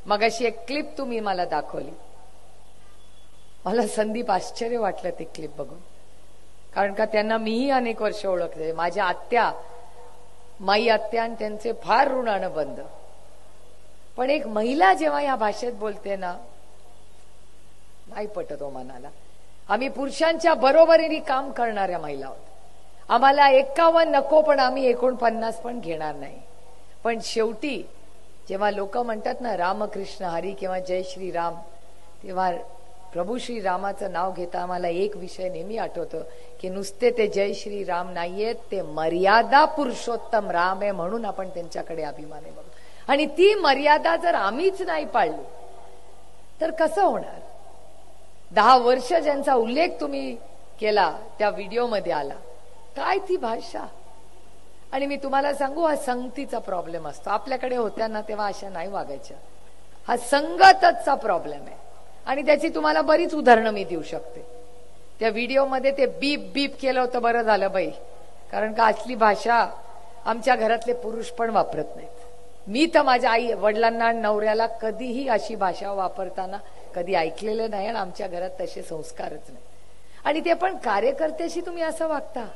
मगाशी एक क्लिप तुम्ही मला दाखवली, मला संदीप आश्चर्य वाटलं ती क्लिप बघून, कारण का त्यांना मीही अनेक वर्ष ओळखते. माझ्या आत्या, माई आत्या आणि त्यांचे फार ऋणानं बंद. पण एक महिला जेव्हा या भाषेत बोलते ना, नाही पटत हो मनाला. आम्ही पुरुषांच्या बरोबरीने काम करणाऱ्या महिला आहोत. आम्हाला 51 नको, पण आम्ही 49 पण घेणार नाही. पण शेवटी जेव्हा लोक म्हणतात ना रामकृष्ण हरी किंवा जय श्री राम, तेव्हा प्रभू श्री रामाचं नाव घेता आम्हाला एक विषय नेहमी आठवतो की नुसते ते जय श्री राम नाहीयेत, ते मर्यादा पुरुषोत्तम राम आहे, म्हणून आपण त्यांच्याकडे अभिमान आहे बघू. आणि ती मर्यादा जर आम्हीच नाही पाळली तर कसं होणार? 10 वर्ष ज्यांचा उल्लेख तुम्ही केला त्या व्हिडिओमध्ये आला, काय ती भाषा. आणि मी तुम्हाला सांगू, हा संगतीचा प्रॉब्लेम असतो. आपल्याकडे होत्या ना तेव्हा अशा नाही वागायच्या. हा संगतचा प्रॉब्लेम आहे. आणि त्याची तुम्हाला बरीच उदाहरणं मी देऊ शकते. त्या व्हिडिओमध्ये ते बीप बीप केलं होतं, बरं झालं बाई, कारण का असली भाषा आमच्या घरातले पुरुष पण वापरत नाहीत. मी तर माझ्या आई वडिलांना नवऱ्याला कधीही अशी भाषा वापरताना कधी ऐकलेलं नाही, आणि आमच्या घरात तसे संस्कारच नाही. आणि ते पण कार्यकर्त्याशी तुम्ही असं वागता.